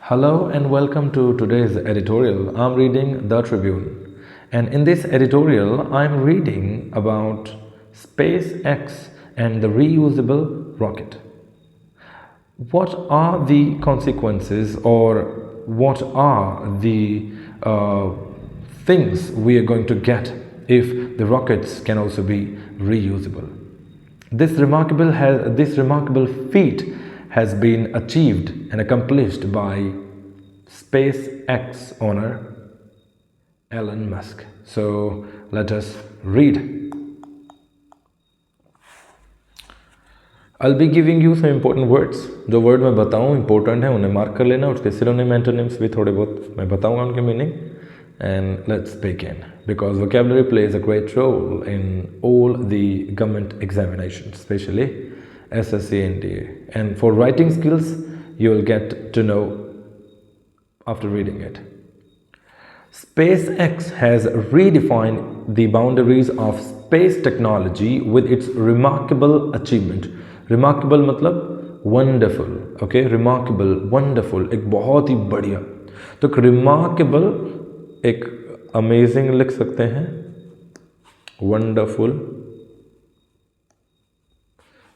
Hello and welcome to today's editorial. I'm reading The Tribune. And in this editorial, I'm reading about SpaceX and the reusable rocket. What are the consequences or what are the things we are going to get if the rockets can also be reusable? This remarkable feat has been achieved and accomplished by SpaceX owner Elon Musk. So let us read. I'll be giving you some important words. जो word मैं बताऊँ important है उन्हें mark कर लेना. उसके synonym antonyms भी थोड़े बहुत मैं बताऊँगा उनके meaning. And let's begin because vocabulary plays a great role in all the government examinations, especially SSC and DA. And for writing skills, you will get to know after reading it. SpaceX has redefined the boundaries of space technology with its remarkable achievement. Remarkable मतलब wonderful, okay? Remarkable, wonderful, एक बहुत ही बढ़िया. तो remarkable एक amazing लिख सकते हैं, wonderful,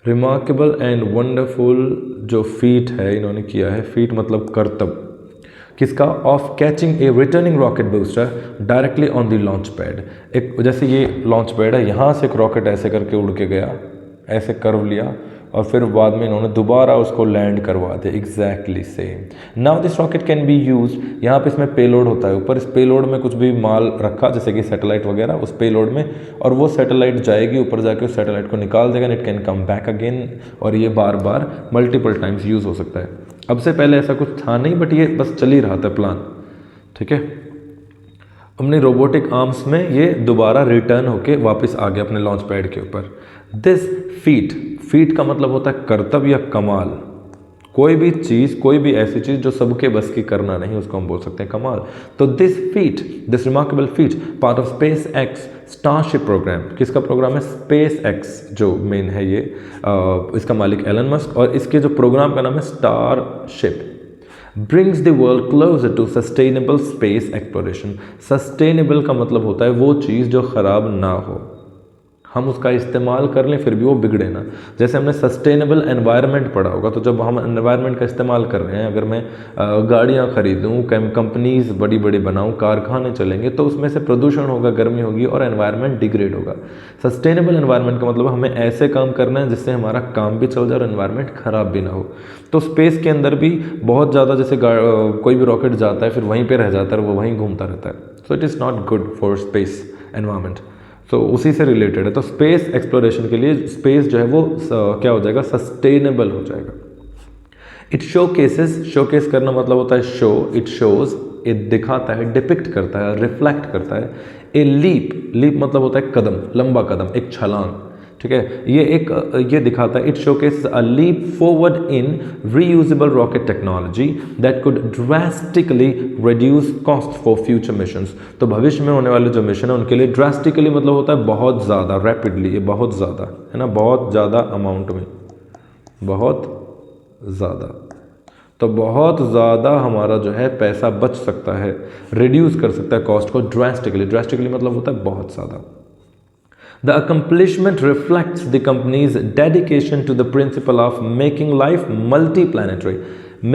remarkable and wonderful जो फीट है इन्होंने किया है. फीट मतलब करतब किसका? Of catching A returning rocket booster directly on the launch pad. एक जैसे ये लॉन्च पैड है, यहाँ से एक रॉकेट ऐसे करके उड़ के गया, ऐसे कर्व लिया और फिर बाद में इन्होंने दोबारा उसको लैंड करवा दिया. Exactly same. Now this rocket can be use. यहाँ पे इसमें पेलोड होता है ऊपर. इस पेलोड में कुछ भी माल रखा जैसे कि सैटेलाइट वगैरह उस पेलोड में, और वो सैटेलाइट जाएगी ऊपर जाके उस सैटेलाइट को निकाल देगा. It can come back again और ये बार बार मल्टीपल टाइम्स यूज़ हो सकता है. अब से पहले ऐसा कुछ था नहीं, बट ये बस चल ही रहा था प्लान. ठीक है. अपनी रोबोटिक आर्म्स में ये दोबारा रिटर्न होके वापस आ गया अपने लॉन्च पैड के ऊपर. दिस फीट का मतलब होता है करतब या कमाल. कोई भी चीज़, कोई भी ऐसी चीज़ जो सबके बस की करना नहीं, उसको हम बोल सकते हैं कमाल. तो this remarkable feat part of SpaceX Starship program. किसका प्रोग्राम है? स्पेस एक्स जो मेन है ये, इसका मालिक एलन मस्क, और इसके जो प्रोग्राम का नाम है starship. brings the world closer to sustainable space exploration. Sustainable का मतलब होता है वो चीज़ जो ख़राब ना हो, हम उसका इस्तेमाल कर लें फिर भी वो बिगड़े ना. जैसे हमने सस्टेनेबल एनवायरनमेंट पढ़ा होगा, तो जब हम एनवायरनमेंट का इस्तेमाल कर रहे हैं, अगर मैं गाड़ियाँ खरीदूँ, कंपनीज बड़ी बड़ी बनाऊँ, कारखाने चलेंगे, तो उसमें से प्रदूषण होगा, गर्मी होगी और एनवायरनमेंट डिग्रेड होगा. सस्टेनेबल एनवायरनमेंट का मतलब हमें ऐसे काम करना है जिससे हमारा काम भी चल जाए और एनवायरनमेंट ख़राब भी ना हो. तो स्पेस के अंदर भी बहुत ज़्यादा, जैसे कोई भी रॉकेट जाता है फिर वहीं पर रह जाता है, वो वहीं घूमता रहता है. So it is not good for space environment. तो उसी से रिलेटेड है. तो स्पेस एक्सप्लोरेशन के लिए स्पेस जो है वो क्या हो जाएगा? सस्टेनेबल हो जाएगा. इट शोकेस करना मतलब होता है शो. इट शोज, इट दिखाता है, डिपिक्ट करता है, रिफ्लेक्ट करता है. ए लीप मतलब होता है कदम, लंबा कदम, एक छलांग. ठीक है. ये दिखाता है. It showcases a leap forward in reusable rocket technology that could drastically reduce cost for future missions. तो भविष्य में होने वाले जो मिशन है उनके लिए ड्रास्टिकली मतलब होता है बहुत ज़्यादा, रैपिडली, ये बहुत ज़्यादा है ना, बहुत ज़्यादा अमाउंट में, बहुत ज़्यादा. तो बहुत ज़्यादा हमारा जो है पैसा बच सकता है, रिड्यूस कर सकता है कॉस्ट को ड्रास्टिकली मतलब होता है बहुत ज़्यादा. The accomplishment reflects the company's dedication to the principle of making life multiplanetary.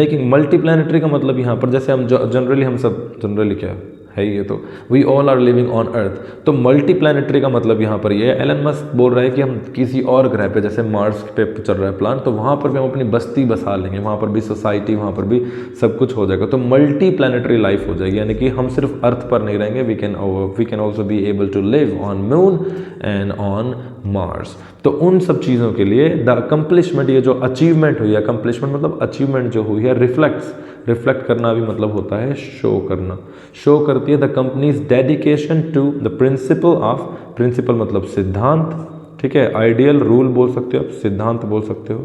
Making multiplanetary का मतलब यहाँ पर जैसे हम जनरली क्या है ये, तो we all are living on Earth. तो मल्टीप्लैनेटरी का मतलब यहाँ पर ये है, एलन मस्क बोल रहा है कि हम किसी और ग्रह पे, जैसे मार्स पे चल रहा है प्लान, तो वहाँ पर भी हम अपनी बस्ती बसा लेंगे, वहाँ पर भी सोसाइटी, वहाँ पर भी सब कुछ हो जाएगा. तो मल्टीप्लैनेटरी लाइफ हो जाएगी, यानी कि हम सिर्फ अर्थ पर नहीं रहेंगे, we can also be able to live on moon and on Mars. तो उन सब चीज़ों के लिए द अकम्पलिशमेंट, ये जो अचीवमेंट हुई है, अकम्पलिशमेंट मतलब अचीवमेंट जो हुई है, रिफ्लेक्ट करना भी मतलब होता है शो करना. शो करती है the company's dedication to the principle मतलब सिद्धांत. ठीक है. आइडियल, रूल बोल सकते हो आप, सिद्धांत बोल सकते हो.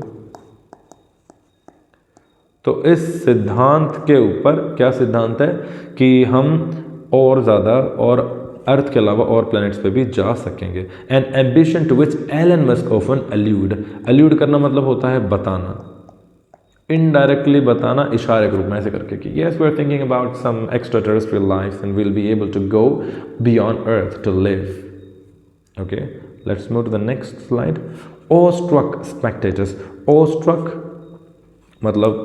तो इस सिद्धांत के ऊपर क्या सिद्धांत है कि हम और ज़्यादा और अर्थ के अलावा और प्लैनेट्स पे भी जा सकेंगे. An ambition to which Elon Musk often alluded करना मतलब होता है बताना. इनडायरेक्टली बताना इशारे के रूप में ऐसे करके कि yes we are thinking about some extraterrestrial life and will be able to go beyond Earth to live. Okay, let's move to the next slide. Awestruck spectators. Awestruck मतलब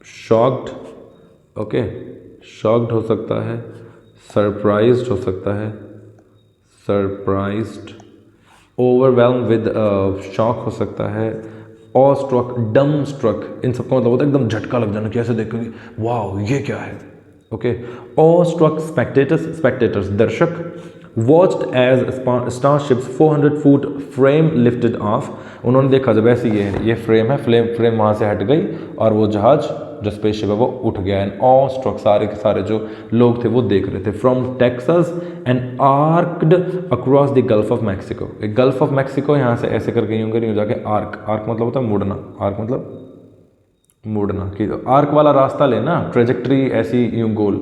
shocked. Okay, shocked हो सकता है, surprised हो सकता है, surprised, overwhelmed with shock हो सकता है, awestruck, dumbstruck, इन सबका मतलब होता है एकदम झटका लग जाना कि ऐसे देख के वाओ ये क्या है. ओके, awestruck spectators दर्शक, watched as Starship's 400 foot frame lifted off. उन्होंने देखा जब ऐसे ये फ्रेम है, फ्रेम वहाँ से हट गई और वो जहाज जो स्पेसशिप है वो उठ गया. एंड ऑ स्ट्रक सारे के सारे जो लोग थे वो देख रहे थे. From Texas and arced across the Gulf of Mexico. Gulf of Mexico यहाँ से ऐसे करके यूँ कर यूँ जाके आर्क मतलब होता है मुड़ना. आर्क मतलब मुड़ना कि आर्क वाला रास्ता लेना, ट्रेजेक्ट्री ऐसी यूँ गोल,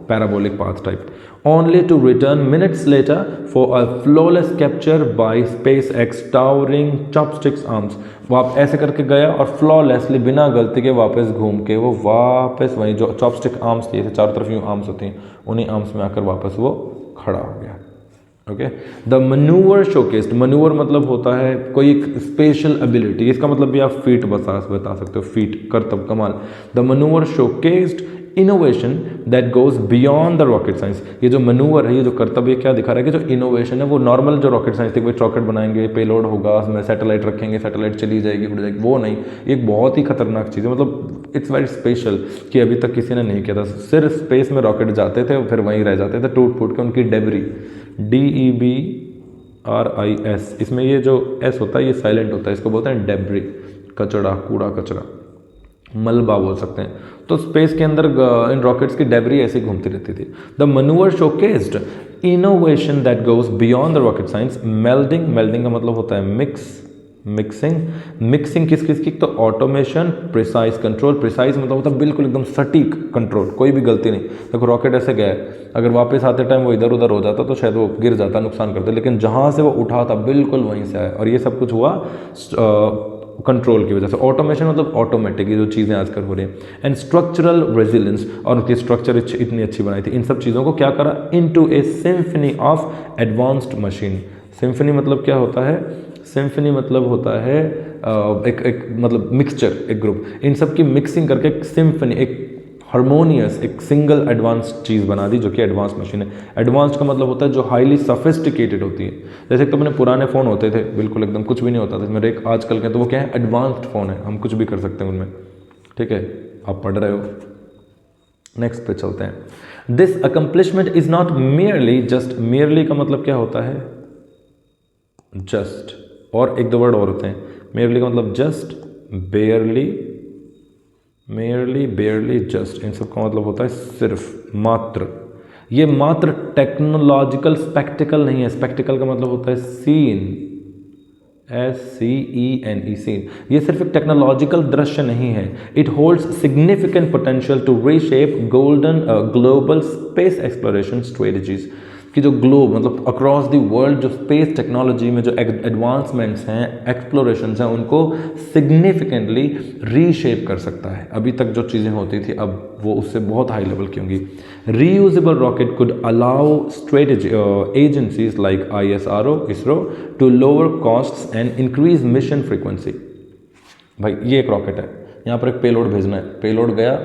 parabolic path type. Only to return minutes later for a flawless capture by SpaceX towering chopsticks arms. वो आप ऐसे करके गया और फ्लॉलेसली बिना गलती के वापस घूम के वो वापस वहीं जो चॉपस्टिक आर्म्स लिए थे, चारों तरफ यूँ आर्म्स होती हैं, उन्हीं आर्म्स में आकर वापस वो खड़ा हो गया. Okay, the manoeuvre showcased. Manoeuvre मतलब होता है कोई एक स्पेशल एबिलिटी, इसका मतलब भी आप फीट बता सकते हो, फीट, करतब, कमाल. The manoeuvre showcased innovation that goes beyond the rocket science. ये जो मनूवर है, ये जो करतब, ये क्या दिखा रहा है कि जो इनोवेशन है वो नॉर्मल जो रॉकेट साइंस थी, कोई रॉकेट बनाएंगे, पेलोड होगा, उसमें सैटेलाइट रखेंगे, सैटेलाइट चली जाएगी, उड़ जाएगी, वो नहीं. एक बहुत ही खतरनाक चीज़ है, मतलब इट्स वेरी स्पेशल कि अभी तक किसी ने नहीं किया था. सिर्फ स्पेस में रॉकेट जाते थे फिर वहीं रह जाते थे टूट फूट के. उनकी डेबरी, DEBRIS, इसमें ये जो एस होता है ये साइलेंट होता है, इसको बोलते हैं डेब्री, कचड़ा, कूड़ा कचरा, मलबा बोल सकते हैं. तो स्पेस के अंदर इन रॉकेट्स की डेब्री ऐसे ही घूमती रहती थी. The manoeuvre showcased innovation that goes beyond the rocket science. Melding का मतलब होता है मिक्सिंग किस की, तो ऑटोमेशन, प्रिसाइज कंट्रोल. प्रिसाइज मतलब होता है बिल्कुल एकदम सटीक कंट्रोल, कोई भी गलती नहीं. देखो रॉकेट ऐसे गया है, अगर वापस आते टाइम वो इधर उधर हो जाता तो शायद वो गिर जाता, नुकसान करता, लेकिन जहाँ से वो उठा था बिल्कुल वहीं से आया. और ये सब कुछ हुआ कंट्रोल की वजह से. ऑटोमेशन मतलब ऑटोमेटिक, ये जो चीज़ें आजकल हो रही हैं. एंड स्ट्रक्चरल रेजिलेंस, और उनकी स्ट्रक्चर इतनी अच्छी बनाई थी. इन सब चीज़ों को क्या करा, into A symphony of advanced machine. Symphony मतलब क्या होता है, सिम्फनी मतलब होता है एक मतलब मिक्सचर, एक ग्रुप, इन सब की मिक्सिंग करके एक सिम्फनी, एक हारमोनियस, एक सिंगल एडवांस्ड चीज़ बना दी जो कि एडवांस मशीन है. एडवांस्ड का मतलब होता है जो हाईली सफिस्टिकेटेड होती है. जैसे तो अपने पुराने फ़ोन होते थे बिल्कुल एकदम कुछ भी नहीं होता था, मेरे एक आजकल के तो वो क्या है, एडवांस्ड फ़ोन है, हम कुछ भी कर सकते हैं उनमें. ठीक है, आप पढ़ रहे हो. नेक्स्ट पे चलते हैं. This accomplishment is not merely just. Merely का मतलब क्या होता है, जस्ट, और एक दो वर्ड और होते हैं. मियरली का मतलब जस्ट, बेयरली, जस्ट, इन सब का मतलब होता है सिर्फ, मात्र. ये मात्र टेक्नोलॉजिकल स्पेक्टिकल नहीं है. स्पेक्टिकल का मतलब होता है सीन, SCENE, सीन. ये सिर्फ एक टेक्नोलॉजिकल दृश्य नहीं है. It holds significant potential to reshape global space exploration strategies. कि जो ग्लोब मतलब अक्रॉस द वर्ल्ड जो स्पेस टेक्नोलॉजी में जो एडवांसमेंट्स हैं, एक्सप्लोरेशंस हैं, उनको सिग्निफिकेंटली रीशेप कर सकता है. अभी तक जो चीज़ें होती थी अब वो उससे बहुत हाई लेवल की होंगी. Reusable rocket could allow strategy agencies like ISRO to lower costs and increase mission frequency. भाई ये एक रॉकेट है, यहाँ पर एक पेलोड भेजना है, पेलोड गया,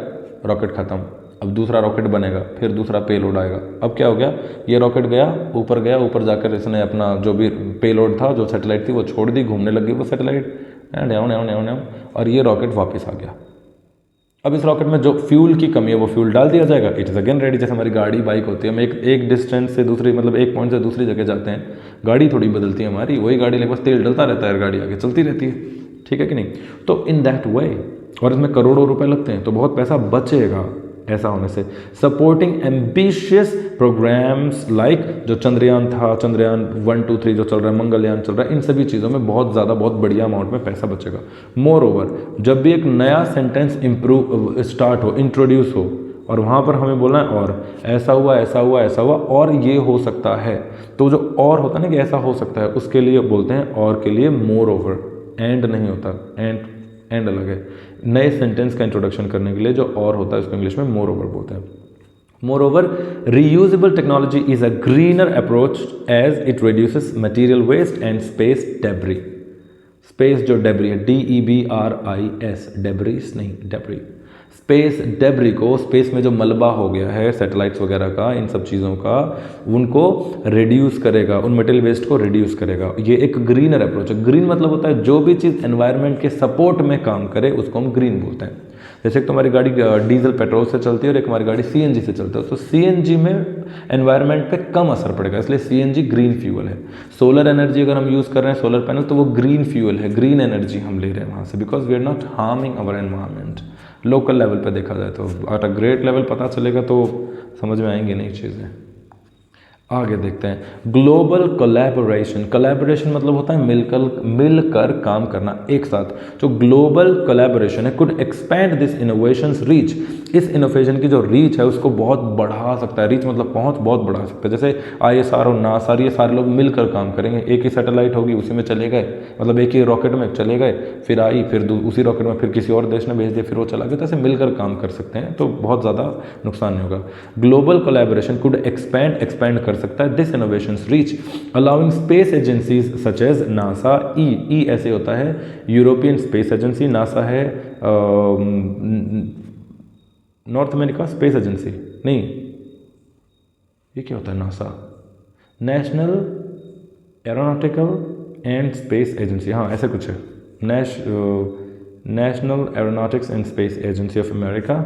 रॉकेट ख़त्म. अब दूसरा रॉकेट बनेगा, फिर दूसरा पेलोड आएगा. अब क्या हो गया, ये रॉकेट गया, ऊपर जाकर इसने अपना जो भी पेलोड था, जो सैटेलाइट थी वो छोड़ दी, घूमने लगी वो सैटेलाइट, और ये रॉकेट वापस आ गया. अब इस रॉकेट में जो फ्यूल की कमी है वो फ्यूल डाल दिया जाएगा, इट इज़ अगेन रेडी. जैसे हमारी गाड़ी बाइक होती है, हम एक डिस्टेंस से दूसरी, मतलब एक पॉइंट से दूसरी जगह जाते हैं, गाड़ी थोड़ी बदलती है हमारी, वही गाड़ी लेकिन बस तेल डलता रहता है, गाड़ी आगे चलती रहती है. ठीक है कि नहीं. तो इन दैट वे, और इसमें करोड़ों रुपए लगते हैं तो बहुत पैसा बचेगा ऐसा होने से. सपोर्टिंग एम्बिशियस प्रोग्राम्स लाइक जो चंद्रयान था, चंद्रयान 1, 2, 3 जो चल रहा है, मंगलयान चल रहा है, इन सभी चीज़ों में बहुत ज़्यादा, बहुत बढ़िया अमाउंट में पैसा बचेगा. मोर ओवर, जब भी एक नया सेंटेंस स्टार्ट हो, इंट्रोड्यूस हो, और वहाँ पर हमें बोलना है और ऐसा हुआ और ये हो सकता है, तो जो और होता है ना कि ऐसा हो सकता है, उसके लिए बोलते हैं और के लिए मोर ओवर. एंड नहीं होता, एंड अलग है. नए सेंटेंस का इंट्रोडक्शन करने के लिए जो और होता है उसको इंग्लिश में मोर ओवर बोलते हैं। Moreover, reusable technology is a greener approach as it reduces material waste and space debris. Space जो डेब्री है, DEBRIS, डेब्रीज नहीं, डेब्री। स्पेस डेब्री को, स्पेस में जो मलबा हो गया है सैटेलाइट्स वगैरह का, इन सब चीज़ों का, उनको रिड्यूस करेगा, उन मटेरियल वेस्ट को रिड्यूस करेगा। ये एक ग्रीनर अप्रोच है। ग्रीन मतलब होता है जो भी चीज़ एनवायरनमेंट के सपोर्ट में काम करे उसको हम ग्रीन बोलते हैं। जैसे एक तो हमारी गाड़ी डीजल पेट्रोल से चलती है और एक हमारी गाड़ी CNG से चलती है, तो CNG में एनवायरनमेंट पे कम असर पड़ेगा, इसलिए CNG ग्रीन फ्यूल है। सोलर एनर्जी अगर हम यूज़ कर रहे हैं, सोलर पैनल, तो वो ग्रीन फ्यूल है, ग्रीन एनर्जी हम ले रहे हैं वहाँ से, because we are not harming our environment. Local level पे देखा जाए तो, अगर ग्रेट लेवल पता चलेगा तो समझ में आएंगी नई चीज़ें। आगे देखते हैं ग्लोबल कोलैबोरेशन। कोलैबोरेशन मतलब होता है मिलकर काम करना एक साथ। जो ग्लोबल कोलैबोरेशन है could expand this innovations reach. इस इनोवेशन की जो रीच है उसको बहुत बढ़ा सकता है। रीच मतलब पहुंच बहुत बढ़ा सकता है। जैसे ISR और नासा, ये सारे लोग मिलकर काम करेंगे। एक ही सैटेलाइट होगी, उसी में चले गए, मतलब एक ही रॉकेट में चले गए, फिर आई, फिर उसी रॉकेट में फिर किसी और देश ने भेज दिया, फिर वो चला गया। तो ऐसे मिलकर काम कर सकते हैं, तो बहुत ज़्यादा नुकसान नहीं होगा। ग्लोबल कोलैबोरेशन कुड एक्सपैंड कर सकता है this innovations reach, allowing space agencies such as NASA. ई ऐसे होता है यूरोपियन स्पेस एजेंसी, नासा है नॉर्थ अमेरिका स्पेस एजेंसी, नहीं ये क्या होता है NASA, national aeronautical and space agency, हाँ ऐसे कुछ है, national aeronautics and space agency of America.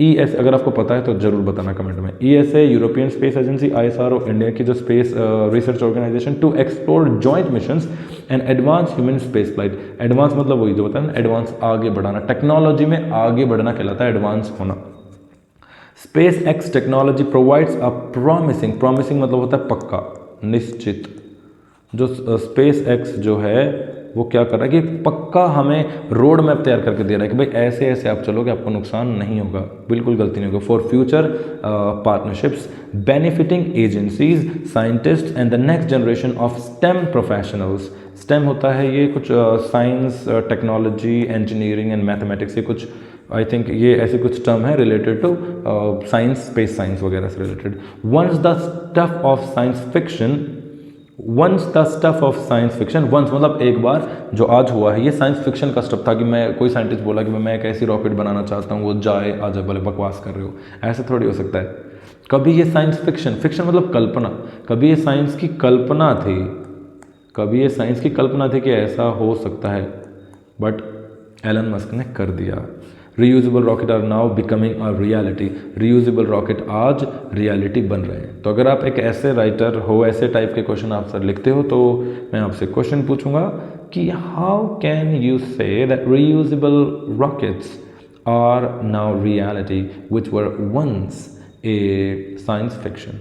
ESA अगर आपको पता है तो जरूर बताना कमेंट में। ESA European space agency, ISRO India की जो space research organisation, to explore joint missions and advance human space flight. Advance मतलब वही जो बताया ना, एडवांस आगे बढ़ाना, टेक्नोलॉजी में आगे बढ़ना कहलाता है एडवांस होना। Space x technology provides a promising मतलब होता है पक्का, निश्चित। जो स्पेस एक्स जो है वो क्या कर रहा है कि पक्का हमें रोड मैप तैयार करके दे रहा है कि भाई ऐसे ऐसे आप चलोगे, आपको नुकसान नहीं होगा, बिल्कुल गलती नहीं होगा। For future partnerships benefiting agencies, scientist and the next generation of STEM professionals. STEM होता है ये कुछ science, technology, engineering and mathematics, ये कुछ आई थिंक ये ऐसे कुछ टर्म है related to science, space science वगैरह से related. Once the stuff of science fiction, once the stuff of science fiction, once मतलब एक बार, जो आज हुआ है ये साइंस फिक्शन का स्टफ था कि मैं, कोई साइंटिस्ट बोला कि मैं एक ऐसी रॉकेट बनाना चाहता हूँ, वो जाए आ जाए, बोले बकवास कर रहे हो, ऐसे थोड़ी हो सकता है। कभी ये साइंस फिक्शन, फिक्शन मतलब कल्पना, कभी ये साइंस की कल्पना थी, कभी ये साइंस की कल्पना थी कि ऐसा हो सकता है, बट एलन मस्क ने कर दिया। Reusable rocket are now becoming a reality. Reusable rocket आज रियलिटी बन रहे हैं। तो अगर आप एक ऐसे राइटर हो, ऐसे टाइप के क्वेश्चन आप सर लिखते हो, तो मैं आपसे क्वेश्चन पूछूंगा कि how can you say that reusable rockets are now reality which were once a science fiction.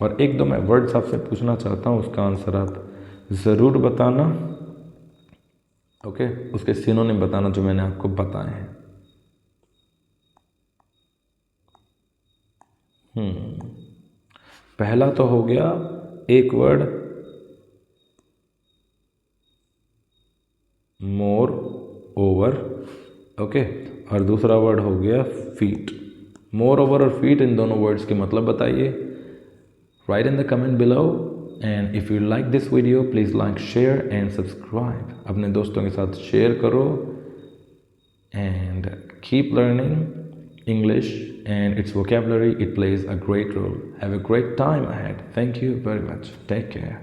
और एक दो मैं वर्ड्स आपसे पूछना चाहता हूँ, उसका आंसर आप ज़रूर बताना, ओके उसके सिनोनिम बताना जो मैंने आपको बताए हैं। पहला तो हो गया एक वर्ड मोर ओवर, ओके, और दूसरा वर्ड हो गया फीट। मोर ओवर और फीट, इन दोनों वर्ड्स के मतलब बताइए, right in the comment below. And if you like this video please like, share and subscribe. अपने दोस्तों के साथ शेयर करो and keep learning English and its vocabulary. It plays a great role. Have a great time ahead. Thank you very much. Take care.